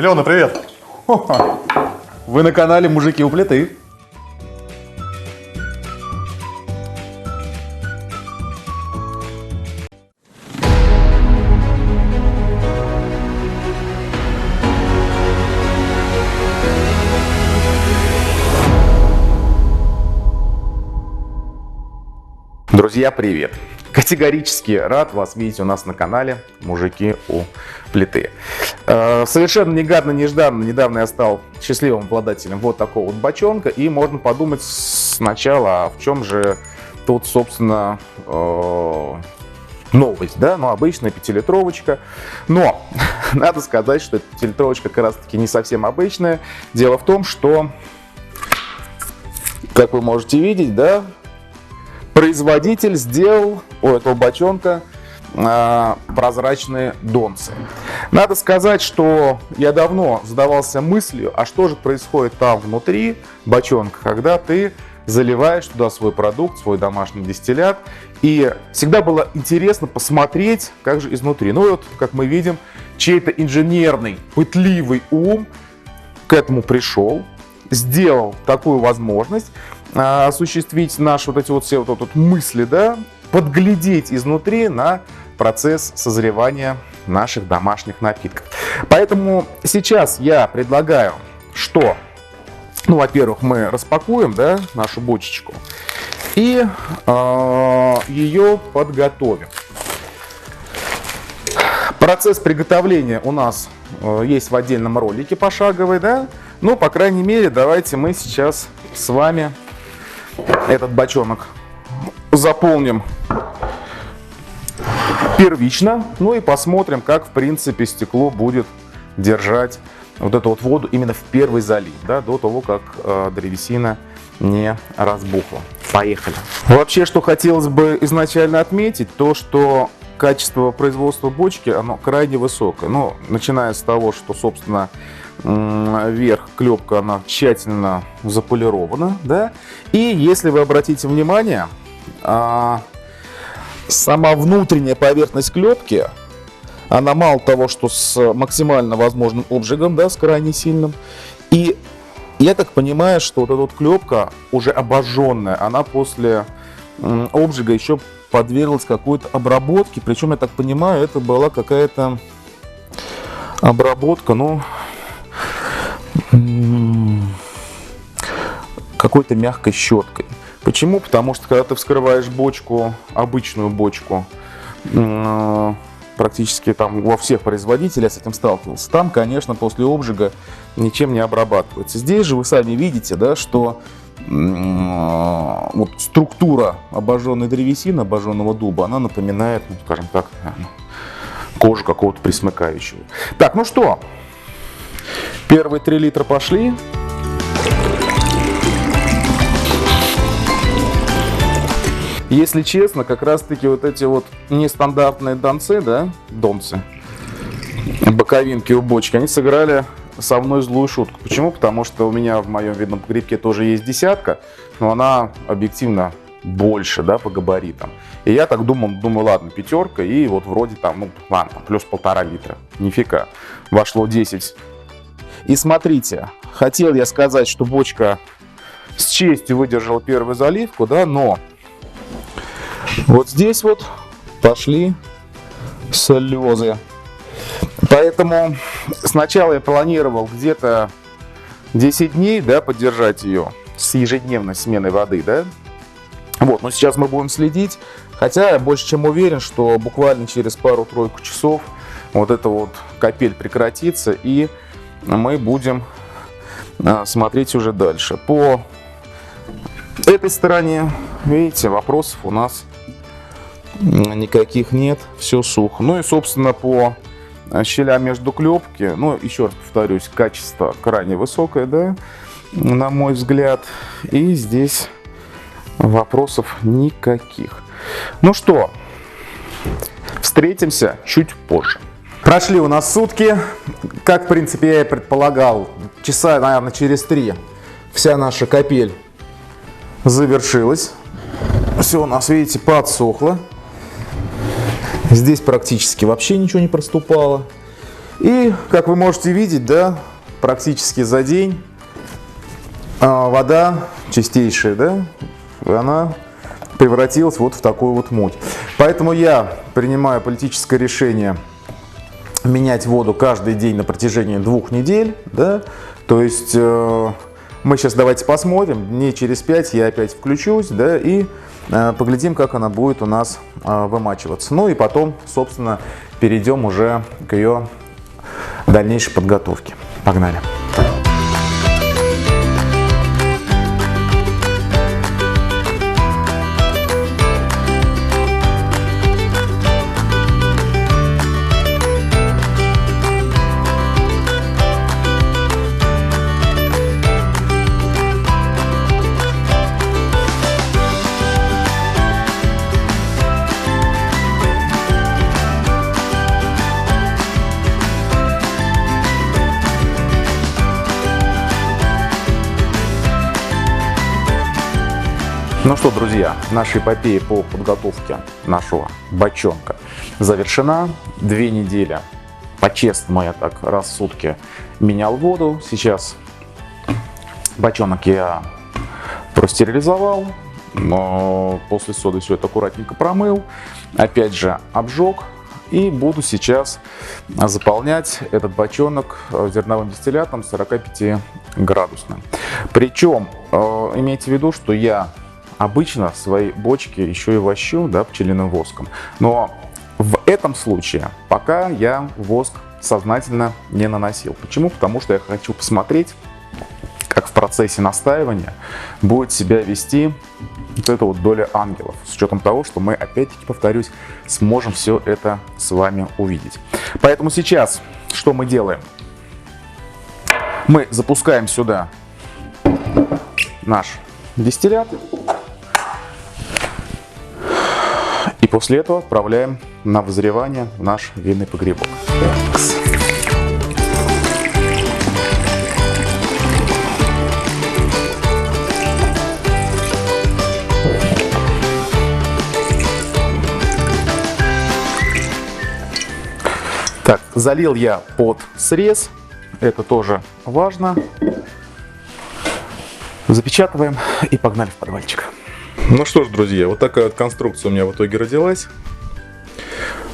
Лена, привет! Хо-хо. Вы на канале «Мужики у плиты». Друзья, привет! Категорически рад вас видеть у нас на канале «Мужики у плиты». Совершенно недавно я стал счастливым обладателем вот такого вот бочонка, и можно подумать сначала, а в чем же тут, собственно, новость, да? Ну, обычная 5-литровочка. Но надо сказать, что эта 5-литровочка как раз-таки не совсем обычная. Дело в том, что, как вы можете видеть, да, производитель сделал у этого бочонка прозрачные донцы. Надо сказать, что я давно задавался мыслью, а что же происходит там внутри бочонка, когда ты заливаешь туда свой продукт, свой домашний дистиллят. И всегда было интересно посмотреть, как же изнутри. Ну и вот, как мы видим, чей-то инженерный, пытливый ум к этому пришел, сделал такую возможность осуществить наши вот эти вот все вот мысли, да, подглядеть изнутри на процесс созревания наших домашних напитков. Поэтому сейчас я предлагаю, что, ну, во-первых, мы распакуем, да, нашу бочечку и ее подготовим. Процесс приготовления у нас есть в отдельном ролике пошаговый, да, ну, по крайней мере, давайте мы сейчас с вами этот бочонок заполним первично, ну и посмотрим, как в принципе стекло будет держать вот эту вот воду именно в первый залив, да, до того, как древесина не разбухла. Поехали. Вообще, что хотелось бы изначально отметить, то что качество производства бочки, оно крайне высокое. Ну, начиная с того, что, собственно, верх клепка, она тщательно заполирована, да, и если вы обратите внимание, сама внутренняя поверхность клепки, она мало того, что с максимально возможным обжигом, да, с крайне сильным, и я так понимаю, что вот эта вот клепка уже обожженная, она после обжига еще подверглась какой-то обработке, причем, я так понимаю, это была какая-то обработка, ну, какой-то мягкой щеткой. Почему? Потому что когда ты вскрываешь бочку, обычную бочку, практически там во всех производителях с этим сталкивался, там, конечно, после обжига ничем не обрабатывается. Здесь же вы сами видите, да, что вот структура обожженной древесины, обожженного дуба, она напоминает, ну, скажем так, кожу какого-то пресмыкающего. Так, ну что, первые 3 литра пошли. Если честно, как раз-таки вот эти вот нестандартные донцы, да, боковинки у бочки, они сыграли со мной злую шутку. Почему? Потому что у меня в моем видном погребке тоже есть 10-ка, но она объективно больше, да, по габаритам. И я так думаю, ладно, 5-ка, и вот вроде там, ну, ладно, плюс 1,5 литра. Нифига. Вошло 10. И смотрите, хотел я сказать, что бочка с честью выдержала первую заливку, да, но вот здесь вот пошли слезы. Поэтому сначала я планировал где-то 10 дней, да, поддержать ее с ежедневной сменой воды, да. Вот, но сейчас мы будем следить, хотя я больше чем уверен, что буквально через пару-тройку часов вот эта вот капель прекратится, и мы будем смотреть уже дальше. По этой стороне, видите, вопросов у нас никаких нет, все сухо. Ну и, собственно, по щелям между клепки, ну, еще раз повторюсь, качество крайне высокое, да, на мой взгляд. И здесь вопросов никаких. Ну что, встретимся чуть позже. Прошли у нас сутки. Как, в принципе, я и предполагал, часа, наверное, через 3 вся наша капель завершилась. Все у нас, видите, подсохло. Здесь практически вообще ничего не проступало. И, как вы можете видеть, да, практически за день вода чистейшая, да, она превратилась вот в такую вот муть. Поэтому я принимаю политическое решение менять воду каждый день на протяжении 2 недель, да, то есть мы сейчас давайте посмотрим, дней через 5 я опять включусь, да, и поглядим, как она будет у нас вымачиваться. Ну и потом, собственно, перейдем уже к ее дальнейшей подготовке. Погнали! Ну что, друзья, наша эпопея по подготовке нашего бочонка завершена. 2 недели, по-честному, я так раз в сутки менял воду. Сейчас бочонок я простерилизовал, но после соды все это аккуратненько промыл, опять же обжег. И буду сейчас заполнять этот бочонок зерновым дистиллятом 45-градусным. Причем, имейте в виду, что я обычно свои бочки еще и вощу, да, пчелиным воском. Но в этом случае пока я воск сознательно не наносил. Почему? Потому что я хочу посмотреть, как в процессе настаивания будет себя вести вот эта вот доля ангелов. С учетом того, что мы, опять-таки, повторюсь, сможем все это с вами увидеть. Поэтому сейчас что мы делаем? Мы запускаем сюда наш дистиллят. И после этого отправляем на вызревание в наш винный погребок. Так, залил я под срез, это тоже важно. Запечатываем и погнали в подвальчик. Ну что ж, друзья, вот такая вот конструкция у меня в итоге родилась.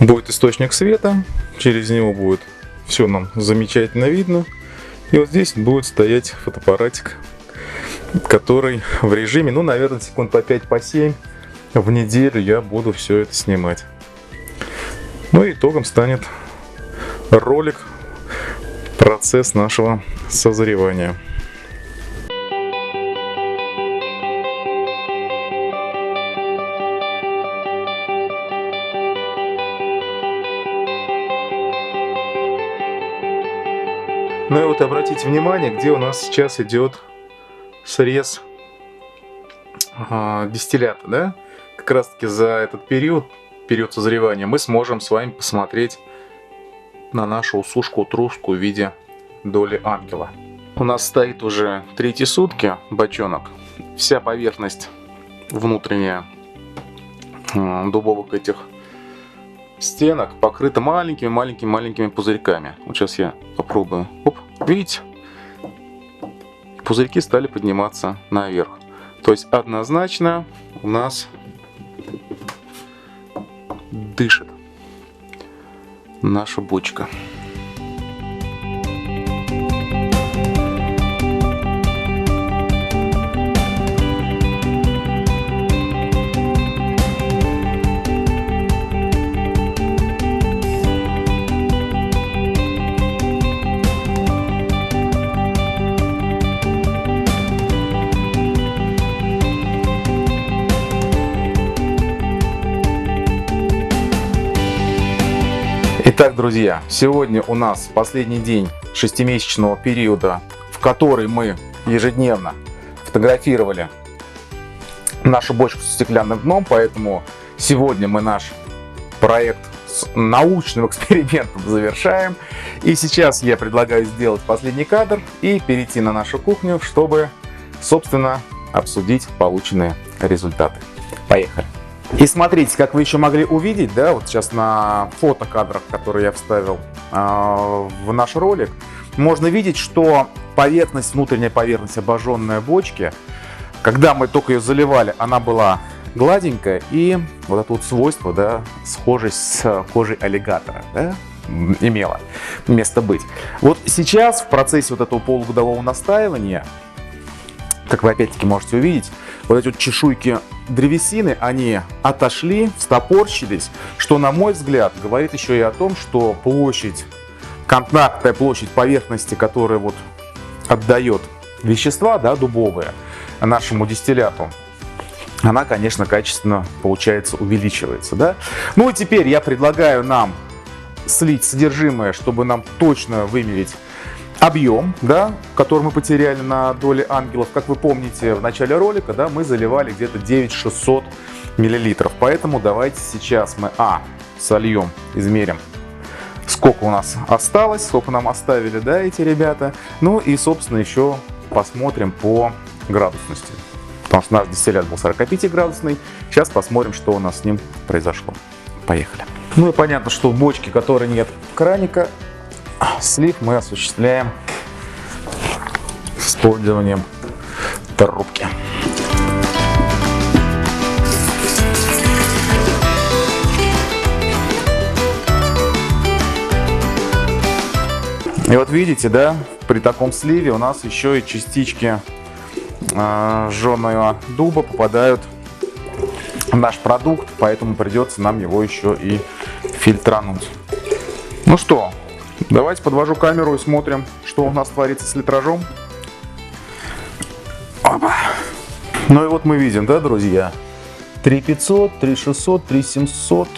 Будет источник света, через него будет все нам замечательно видно. И вот здесь будет стоять фотоаппаратик, который в режиме, ну, наверное, секунд по 5-7 в неделю я буду все это снимать. Ну и итогом станет ролик, процесс нашего созревания. Ну и вот обратите внимание, где у нас сейчас идет срез дистиллята, да? Как раз таки за этот период созревания, мы сможем с вами посмотреть на нашу усушку-труску в виде доли ангела. У нас стоит уже 3-й сутки бочонок. Вся поверхность внутренняя дубовых этих стенок покрыта маленькими пузырьками. Вот сейчас я попробую. Оп, видите? Пузырьки стали подниматься наверх. То есть однозначно у нас дышит наша бочка. Итак, друзья, сегодня у нас последний день 6-месячного периода, в который мы ежедневно фотографировали нашу бочку со стеклянным дном, поэтому сегодня мы наш проект с научным экспериментом завершаем. И сейчас я предлагаю сделать последний кадр и перейти на нашу кухню, чтобы, собственно, обсудить полученные результаты. Поехали! И смотрите, как вы еще могли увидеть, да, вот сейчас на фотокадрах, которые я вставил в наш ролик, можно видеть, что поверхность, внутренняя поверхность обожженной бочки, когда мы только ее заливали, она была гладенькая, и вот это вот свойство, да, схожесть с кожей аллигатора, да, имела место быть. Вот сейчас в процессе вот этого полугодового настаивания, как вы опять-таки можете увидеть, вот эти вот чешуйки древесины, они отошли, встопорщились, что, на мой взгляд, говорит еще и о том, что площадь, контактная площадь поверхности, которая вот отдает вещества, да, дубовые, нашему дистилляту, она, конечно, качественно, получается, увеличивается, да. Ну и теперь я предлагаю нам слить содержимое, чтобы нам точно вымерить объем, да, который мы потеряли на доле ангелов. Как вы помните, в начале ролика, да, мы заливали где-то 9600 миллилитров. Поэтому давайте сейчас мы сольем, измерим, сколько у нас осталось, сколько нам оставили, да, эти ребята. Ну и, собственно, еще посмотрим по градусности. Потому что наш дистиллят был 45-градусный. Сейчас посмотрим, что у нас с ним произошло. Поехали. Ну и понятно, что в бочке, в которой нет краника, слив мы осуществляем с использованием трубки. И вот видите, да, при таком сливе у нас еще и частички жженого дуба попадают в наш продукт, поэтому придется нам его еще и фильтрануть. Ну что, давайте подвожу камеру и смотрим, что у нас творится с литражом. Опа. Ну и вот мы видим, да, друзья, 3500, 3600, 3700,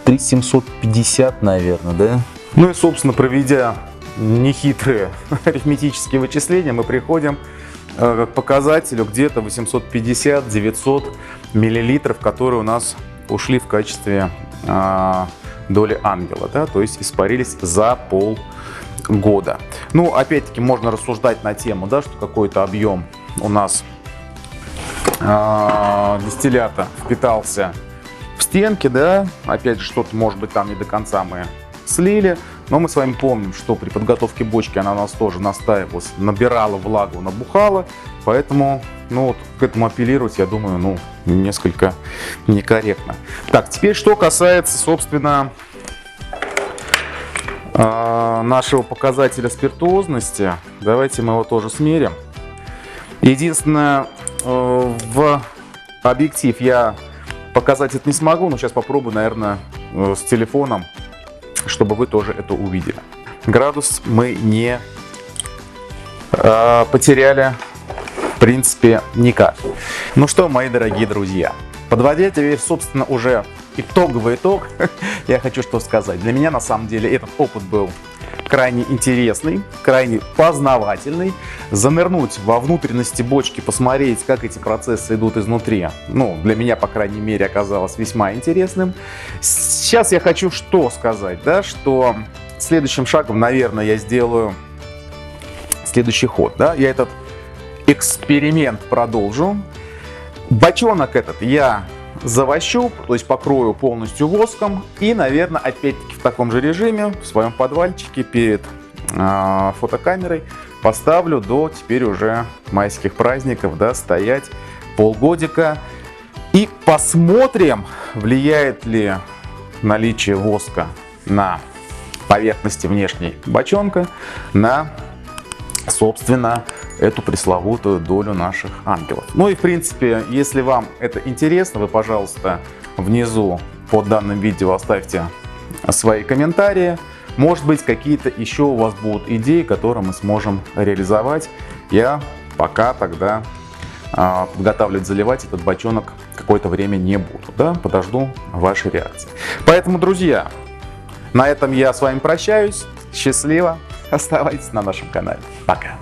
3750, наверное, да? Ну и, собственно, проведя нехитрые арифметические вычисления, мы приходим к показателю где-то 850-900 миллилитров, которые у нас ушли в качестве доли ангела, да, то есть испарились за полгода. Ну, опять-таки, можно рассуждать на тему, да, что какой-то объем у нас дистиллята впитался в стенки, да, опять же, что-то, может быть, там не до конца мы слили, но мы с вами помним, что при подготовке бочки она у нас тоже настаивалась, набирала влагу, набухала, поэтому, ну, вот к этому апеллировать, я думаю, ну, несколько некорректно. Так, теперь, что касается, собственно, нашего показателя спиртуозности, давайте мы его тоже смерим. Единственное, в объектив я показать это не смогу, но сейчас попробую, наверное, с телефоном, чтобы вы тоже это увидели. Градус мы не потеряли, в принципе, никак. Ну что, мои дорогие друзья, подводя теперь, собственно, уже итоговый итог, я хочу что сказать. Для меня, на самом деле, этот опыт был крайне интересный, крайне познавательный. Занырнуть во внутренности бочки, посмотреть, как эти процессы идут изнутри, ну, для меня, по крайней мере, оказалось весьма интересным. Сейчас я хочу что сказать, да, что следующим шагом, наверное, я сделаю следующий ход, да, я этот эксперимент продолжу. Бочонок этот я завощу, то есть покрою полностью воском и, наверное, опять-таки в таком же режиме в своем подвальчике перед фотокамерой поставлю до теперь уже майских праздников, да, стоять полгодика и посмотрим, влияет ли наличие воска на поверхности внешней бочонка на, собственно, эту пресловутую долю наших ангелов. Ну и, в принципе, если вам это интересно, вы, пожалуйста, внизу под данным видео оставьте свои комментарии. Может быть, какие-то еще у вас будут идеи, которые мы сможем реализовать. Я пока тогда подготавливать, заливать этот бочонок какое-то время не буду, да? Подожду вашей реакции. Поэтому, друзья, на этом я с вами прощаюсь. Счастливо. Оставайтесь на нашем канале. Пока.